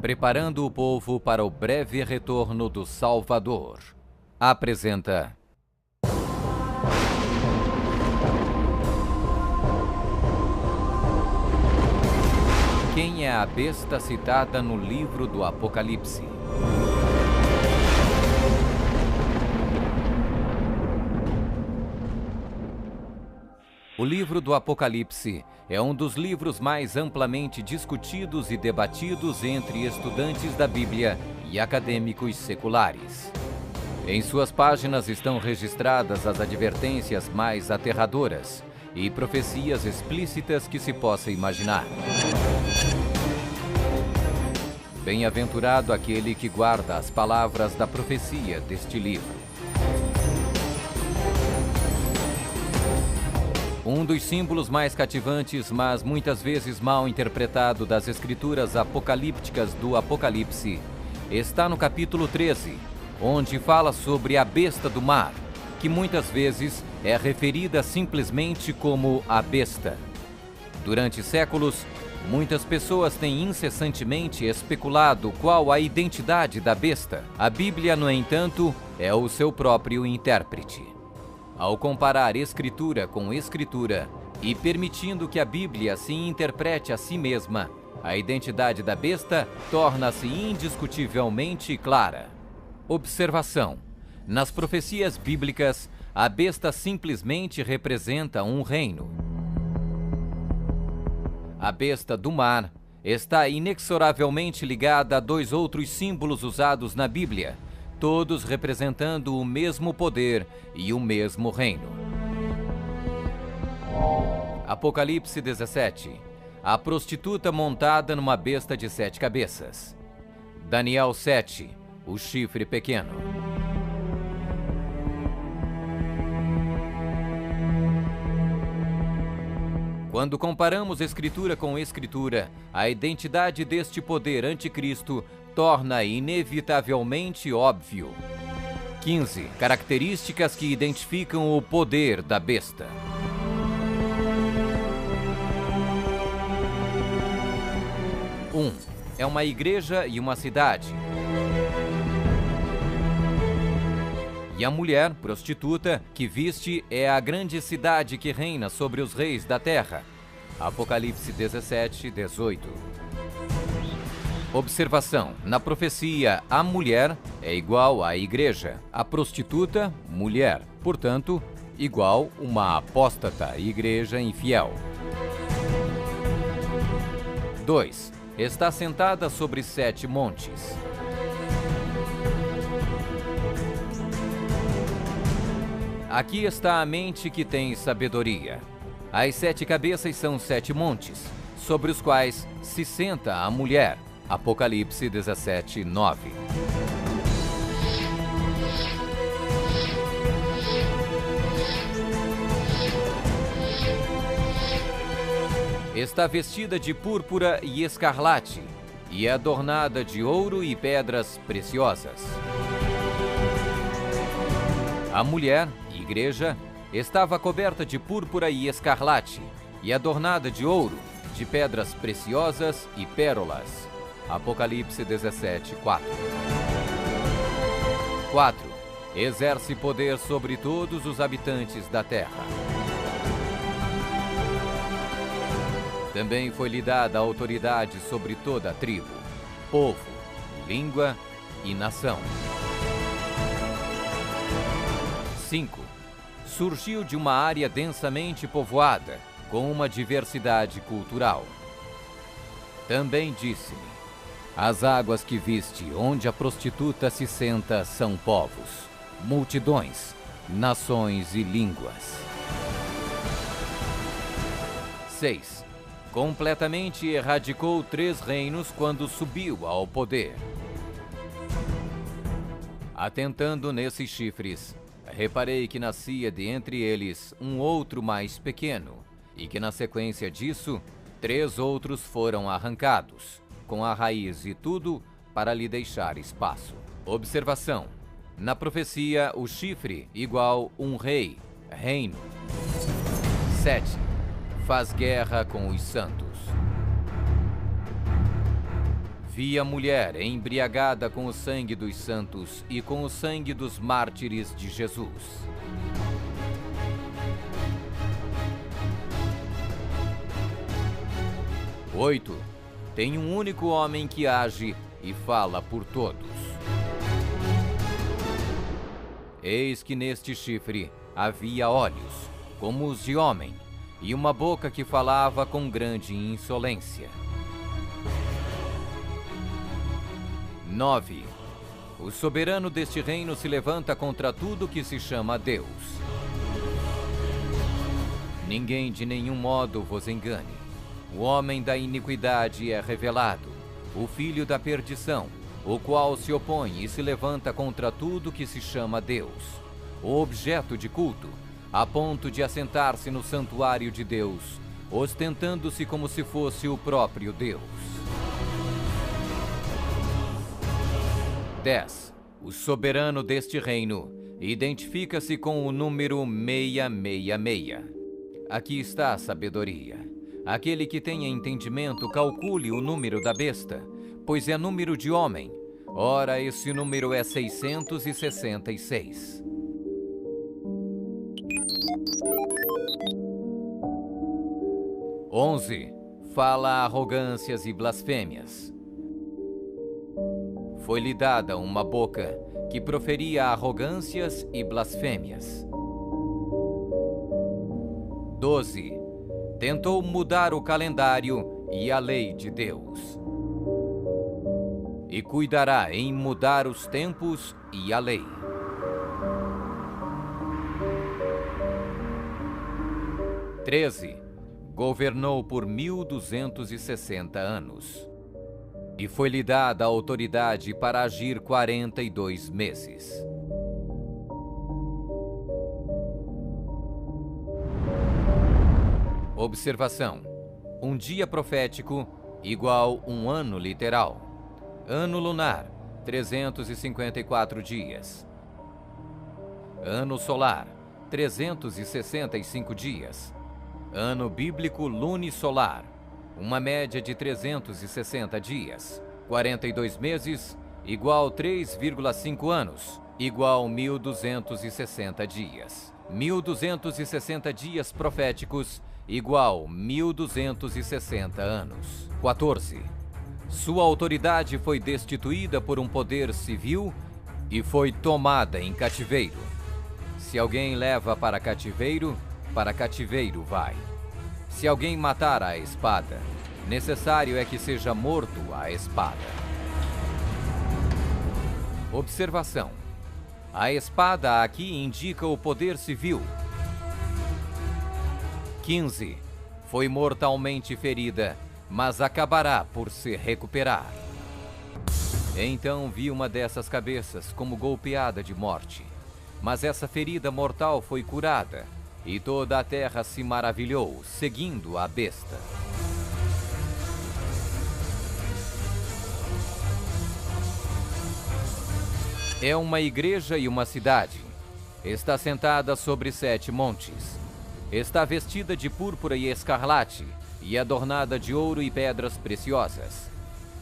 preparando o povo para o breve retorno do Salvador. Apresenta... Quem é a besta citada no livro do Apocalipse? O livro do Apocalipse é um dos livros mais amplamente discutidos e debatidos entre estudantes da Bíblia e acadêmicos seculares. Em suas páginas estão registradas as advertências mais aterradoras e profecias explícitas que se possa imaginar. Bem-aventurado aquele que guarda as palavras da profecia deste livro. Um dos símbolos mais cativantes, mas muitas vezes mal interpretado das escrituras apocalípticas do Apocalipse, está no capítulo 13, onde fala sobre a besta do mar, que muitas vezes é referida simplesmente como a besta. Durante séculos, muitas pessoas têm incessantemente especulado qual a identidade da besta. A Bíblia, no entanto, é o seu próprio intérprete. Ao comparar Escritura com Escritura e permitindo que a Bíblia se interprete a si mesma, a identidade da besta torna-se indiscutivelmente clara. Observação: nas profecias bíblicas, a besta simplesmente representa um reino. A besta do mar está inexoravelmente ligada a dois outros símbolos usados na Bíblia, todos representando o mesmo poder e o mesmo reino. Apocalipse 17. A prostituta montada numa besta de 7 cabeças. Daniel 7. O chifre pequeno. Quando comparamos Escritura com Escritura, a identidade deste poder anticristo torna inevitavelmente óbvio. 15. Características que identificam o poder da besta. 1. É uma igreja e uma cidade. E a mulher, prostituta, que viste é a grande cidade que reina sobre os reis da terra. Apocalipse 17, 18. Observação: na profecia, a mulher é igual à igreja, a prostituta, mulher, portanto, igual uma apóstata, igreja infiel. 2. Está sentada sobre 7 montes. Aqui está a mente que tem sabedoria. As 7 cabeças são 7 montes, sobre os quais se senta a mulher. Apocalipse 17, 9. Está vestida de púrpura e escarlate, e é adornada de ouro e pedras preciosas. A mulher, igreja, estava coberta de púrpura e escarlate, e adornada de ouro, de pedras preciosas e pérolas. Apocalipse 17, 4. 4. Exerce poder sobre todos os habitantes da terra. Também foi-lhe dada autoridade sobre toda a tribo, povo, língua e nação. 5. Surgiu de uma área densamente povoada, com uma diversidade cultural. Também disse-me: as águas que viste, onde a prostituta se senta, são povos, multidões, nações e línguas. 6. Completamente erradicou 3 reinos quando subiu ao poder. Atentando nesses chifres, reparei que nascia de entre eles um outro mais pequeno, e que na sequência disso, 3 outros foram arrancados, com a raiz e tudo, para lhe deixar espaço. Observação: na profecia, o chifre igual um rei, reino. 7. Faz guerra com os santos. Vi a mulher embriagada com o sangue dos santos e com o sangue dos mártires de Jesus. Oito. Tem um único homem que age e fala por todos. Eis que neste chifre havia olhos, como os de homem, e uma boca que falava com grande insolência. 9. O soberano deste reino se levanta contra tudo que se chama Deus. Ninguém de nenhum modo vos engane. O homem da iniquidade é revelado, o filho da perdição, o qual se opõe e se levanta contra tudo que se chama Deus, o objeto de culto, a ponto de assentar-se no santuário de Deus, ostentando-se como se fosse o próprio Deus. 10. O soberano deste reino identifica-se com o número 666. Aqui está a sabedoria. Aquele que tenha entendimento, calcule o número da besta, pois é número de homem. Ora, esse número é 666. 11. Fala arrogâncias e blasfêmias. Foi-lhe dada uma boca que proferia arrogâncias e blasfêmias. 12. Tentou mudar o calendário e a lei de Deus. E cuidará em mudar os tempos e a lei. 13. Governou por 1260 anos. E foi-lhe dada a autoridade para agir 42 meses. Observação: um dia profético igual um ano literal. Ano lunar, 354 dias. Ano solar, 365 dias. Ano bíblico lunisolar, uma média de 360 dias. 42 meses, igual 3,5 anos, igual 1260 dias. 1260 dias proféticos, igual 1260 anos. 14. Sua autoridade foi destituída por um poder civil e foi tomada em cativeiro. Se alguém leva para cativeiro vai. Se alguém matar à espada, necessário é que seja morto à espada. Observação: a espada aqui indica o poder civil. 15. Foi mortalmente ferida, mas acabará por se recuperar. Então vi uma dessas cabeças como golpeada de morte, mas essa ferida mortal foi curada, e toda a terra se maravilhou, seguindo a besta. É uma igreja e uma cidade. Está sentada sobre 7 montes. Está vestida de púrpura e escarlate, e adornada de ouro e pedras preciosas.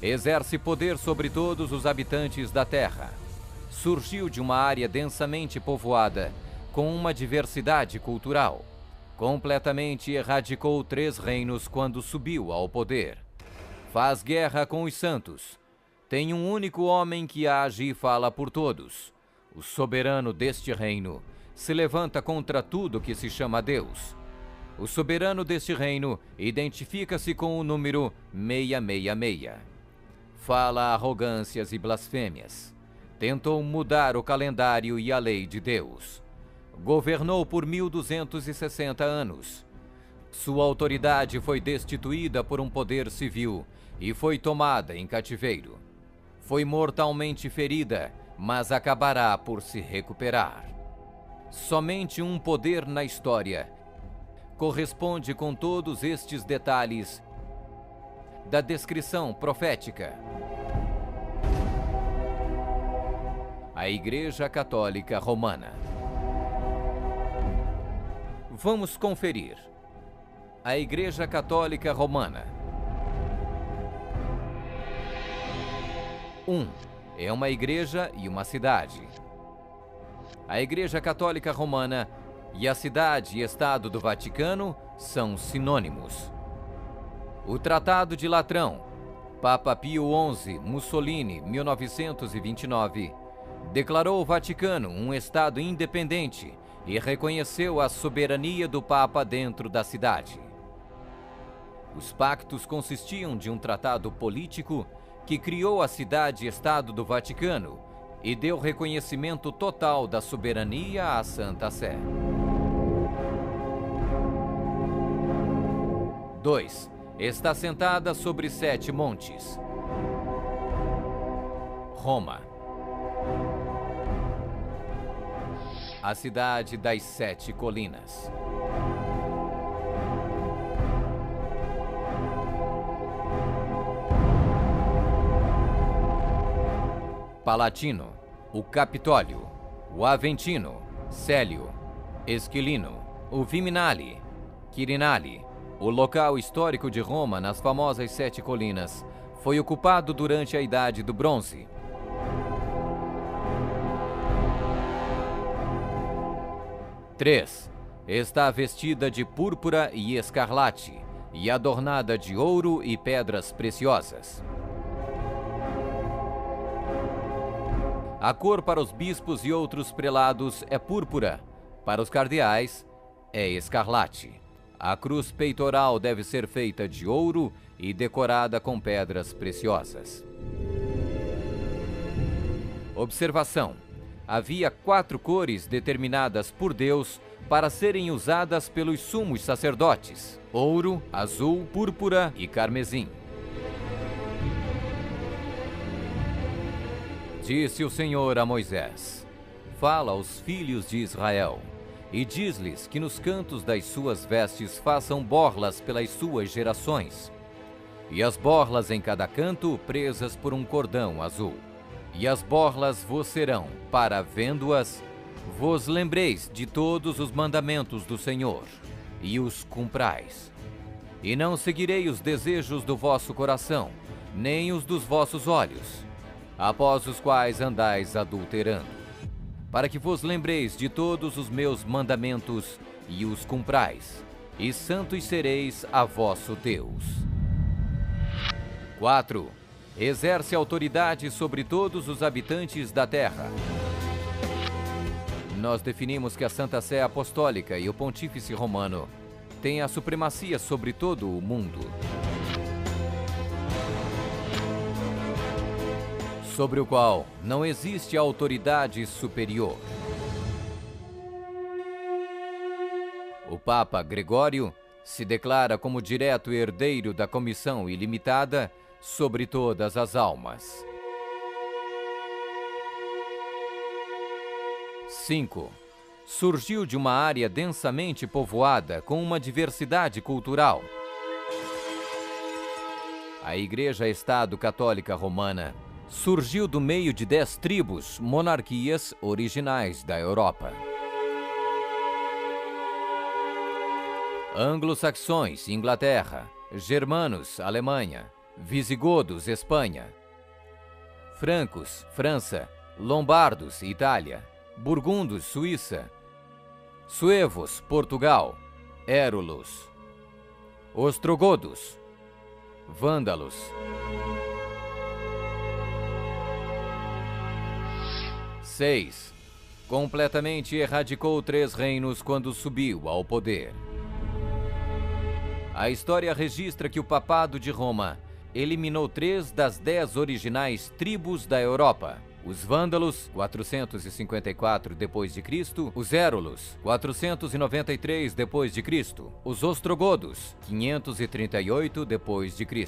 Exerce poder sobre todos os habitantes da terra. Surgiu de uma área densamente povoada, com uma diversidade cultural. Completamente erradicou 3 reinos quando subiu ao poder. Faz guerra com os santos. Tem um único homem que age e fala por todos. O soberano deste reino se levanta contra tudo que se chama Deus. O soberano deste reino identifica-se com o número 666. Fala arrogâncias e blasfêmias. Tentou mudar o calendário e a lei de Deus. Governou por 1260 anos. Sua autoridade foi destituída por um poder civil e foi tomada em cativeiro. Foi mortalmente ferida, mas acabará por se recuperar. Somente um poder na história corresponde com todos estes detalhes da descrição profética. A Igreja Católica Romana. Vamos conferir. A Igreja Católica Romana. 1. É uma igreja e uma cidade. A Igreja Católica Romana e a Cidade e Estado do Vaticano são sinônimos. O Tratado de Latrão, Papa Pio XI, Mussolini, 1929, declarou o Vaticano um Estado independente e reconheceu a soberania do Papa dentro da cidade. Os pactos consistiam de um tratado político que criou a Cidade-Estado do Vaticano e deu reconhecimento total da soberania à Santa Sé. 2. Está sentada sobre 7 montes. Roma. A cidade das 7 colinas. Palatino, o Capitólio, o Aventino, Célio, Esquilino, o Viminale, Quirinale. O local histórico de Roma, nas famosas 7 colinas, foi ocupado durante a Idade do Bronze. Três. Está vestida de púrpura e escarlate e adornada de ouro e pedras preciosas. A cor para os bispos e outros prelados é púrpura, para os cardeais é escarlate. A cruz peitoral deve ser feita de ouro e decorada com pedras preciosas. Observação: havia 4 cores determinadas por Deus para serem usadas pelos sumos sacerdotes: ouro, azul, púrpura e carmesim. Disse o Senhor a Moisés: fala aos filhos de Israel e diz-lhes que nos cantos das suas vestes façam borlas pelas suas gerações, e as borlas em cada canto presas por um cordão azul. E as borlas vos serão, para vendo-as, vos lembreis de todos os mandamentos do Senhor, e os cumprais. E não seguirei os desejos do vosso coração, nem os dos vossos olhos, após os quais andais adulterando, para que vos lembreis de todos os meus mandamentos e os cumprais, e santos sereis a vosso Deus. 4. Exerce autoridade sobre todos os habitantes da terra. Nós definimos que a Santa Sé Apostólica e o Pontífice Romano têm a supremacia sobre todo o mundo, sobre o qual não existe autoridade superior. O Papa Gregório se declara como direto herdeiro da comissão ilimitada sobre todas as almas. 5. Surgiu de uma área densamente povoada com uma diversidade cultural. A Igreja-Estado Católica Romana surgiu do meio de 10 tribos, monarquias originais da Europa. Anglo-saxões, Inglaterra; germanos, Alemanha; visigodos, Espanha; francos, França; lombardos, Itália; burgundos, Suíça; suevos, Portugal; érulos; ostrogodos; vândalos; seis. Completamente erradicou 3 reinos quando subiu ao poder. A história registra que o Papado de Roma eliminou 3 das 10 originais tribos da Europa: os vândalos, 454 d.C., os érulos, 493 d.C., os ostrogodos, 538 d.C.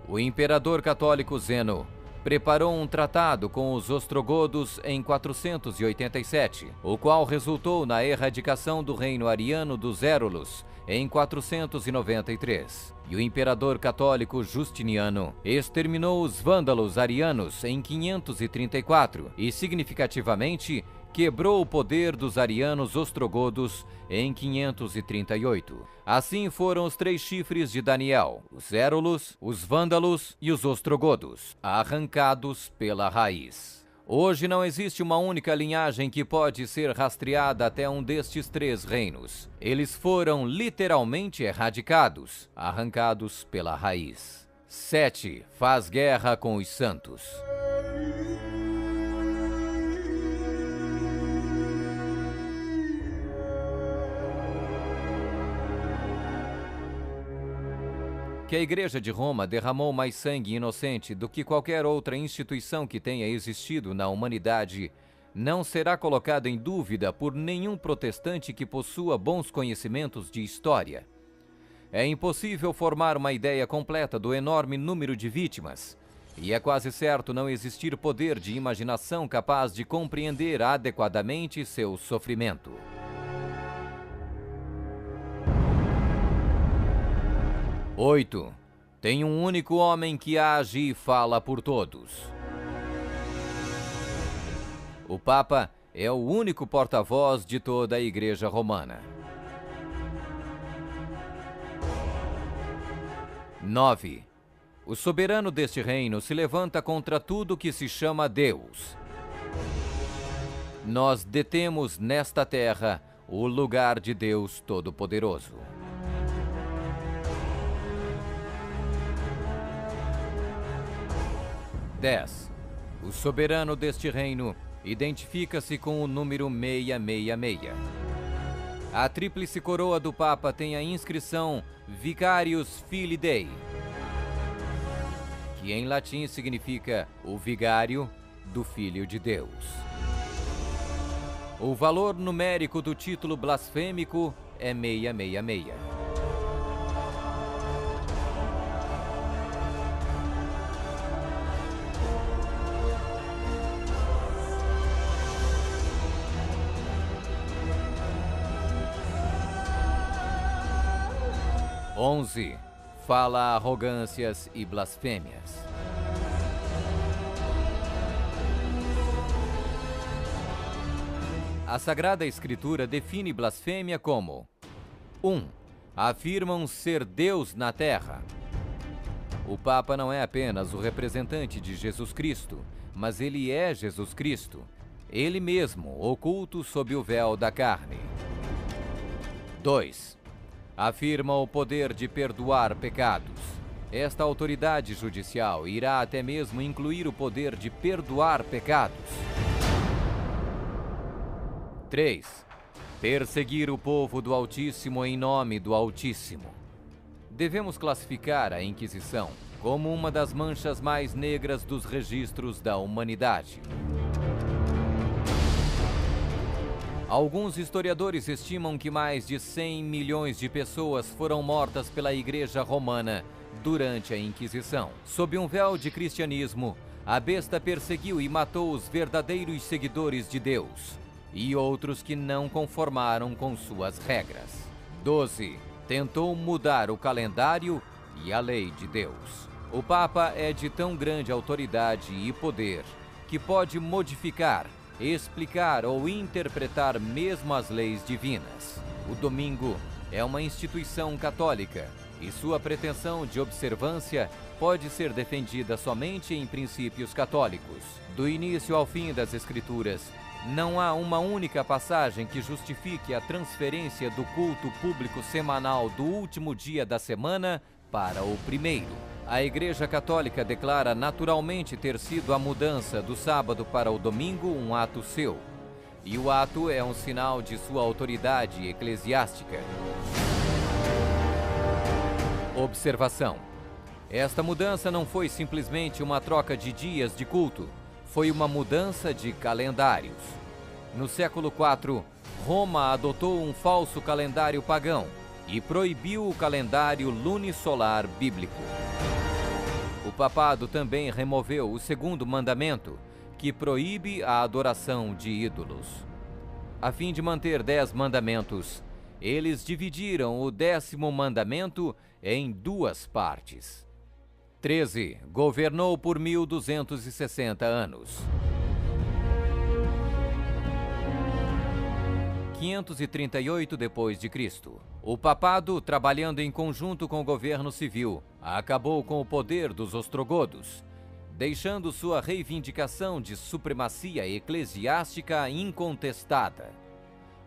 O imperador católico Zeno preparou um tratado com os ostrogodos em 487, o qual resultou na erradicação do reino ariano dos érulos em 493. E o imperador católico Justiniano exterminou os vândalos arianos em 534 e, significativamente, quebrou o poder dos arianos ostrogodos em 538. Assim foram os 3 chifres de Daniel, os Érulos, os Vândalos e os ostrogodos, arrancados pela raiz. Hoje não existe uma única linhagem que pode ser rastreada até um destes 3 reinos. Eles foram literalmente erradicados, arrancados pela raiz. 7. Faz guerra com os santos. Que a Igreja de Roma derramou mais sangue inocente do que qualquer outra instituição que tenha existido na humanidade não será colocada em dúvida por nenhum protestante que possua bons conhecimentos de história. É impossível formar uma ideia completa do enorme número de vítimas, e é quase certo não existir poder de imaginação capaz de compreender adequadamente seu sofrimento. 8. Tem um único homem que age e fala por todos. O Papa é o único porta-voz de toda a Igreja Romana. 9. O soberano deste reino se levanta contra tudo que se chama Deus. Nós detemos nesta terra o lugar de Deus Todo-Poderoso. 10. O soberano deste reino identifica-se com o número 666. A tríplice coroa do Papa tem a inscrição Vicarius Filii Dei, que em latim significa o vigário do Filho de Deus. O valor numérico do título blasfêmico é 666. 11. Fala arrogâncias e blasfêmias. A Sagrada Escritura define blasfêmia como 1. Afirmam ser Deus na terra. O Papa não é apenas o representante de Jesus Cristo, mas ele é Jesus Cristo, ele mesmo oculto sob o véu da carne. 2. Afirma o poder de perdoar pecados. Esta autoridade judicial irá até mesmo incluir o poder de perdoar pecados. 3. Perseguir o povo do Altíssimo em nome do Altíssimo. Devemos classificar a Inquisição como uma das manchas mais negras dos registros da humanidade. Alguns historiadores estimam que mais de 100 milhões de pessoas foram mortas pela Igreja Romana durante a Inquisição. Sob um véu de cristianismo, a besta perseguiu e matou os verdadeiros seguidores de Deus e outros que não conformaram com suas regras. 12. Tentou mudar o calendário e a lei de Deus. O Papa é de tão grande autoridade e poder que pode modificar, explicar ou interpretar mesmo as leis divinas. O domingo é uma instituição católica e sua pretensão de observância pode ser defendida somente em princípios católicos. Do início ao fim das Escrituras, não há uma única passagem que justifique a transferência do culto público semanal do último dia da semana para o primeiro. A Igreja Católica declara naturalmente ter sido a mudança do sábado para o domingo um ato seu, e o ato é um sinal de sua autoridade eclesiástica. Observação: esta mudança não foi simplesmente uma troca de dias de culto, foi uma mudança de calendários. No século IV, Roma adotou um falso calendário pagão e proibiu o calendário lunisolar bíblico. O papado também removeu o segundo mandamento, que proíbe a adoração de ídolos. A fim de manter 10 mandamentos, eles dividiram o 10º mandamento em 2 partes. 13. Governou por 1260 anos. 538 d.C. O papado, trabalhando em conjunto com o governo civil, acabou com o poder dos ostrogodos, deixando sua reivindicação de supremacia eclesiástica incontestada.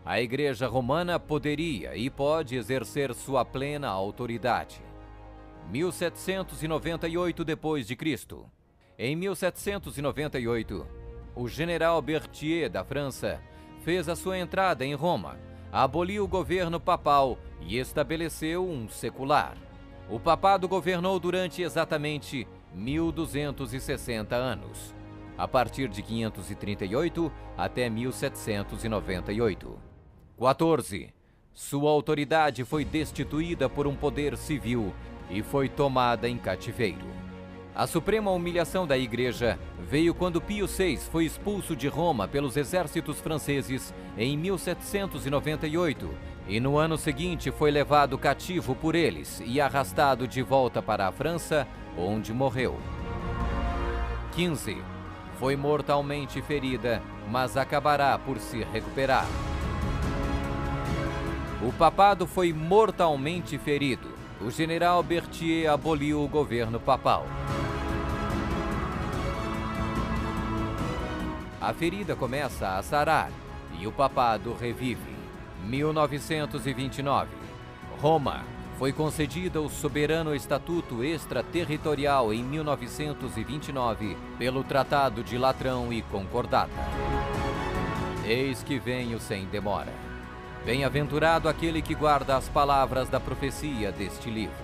A Igreja Romana poderia e pode exercer sua plena autoridade. 1798 d.C. Em 1798, o general Berthier da França fez a sua entrada em Roma, aboliu o governo papal e estabeleceu um secular. O papado governou durante exatamente 1260 anos, a partir de 538 até 1798. 14. Sua autoridade foi destituída por um poder civil e foi tomada em cativeiro. A suprema humilhação da Igreja veio quando Pio VI foi expulso de Roma pelos exércitos franceses em 1798 e no ano seguinte foi levado cativo por eles e arrastado de volta para a França, onde morreu. 15. Foi mortalmente ferida, mas acabará por se recuperar. O papado foi mortalmente ferido. O general Berthier aboliu o governo papal. A ferida começa a sarar e o papado revive. 1929. Roma foi concedida o soberano estatuto extraterritorial em 1929 pelo Tratado de Latrão e Concordata. Eis que venho sem demora. Bem-aventurado aquele que guarda as palavras da profecia deste livro.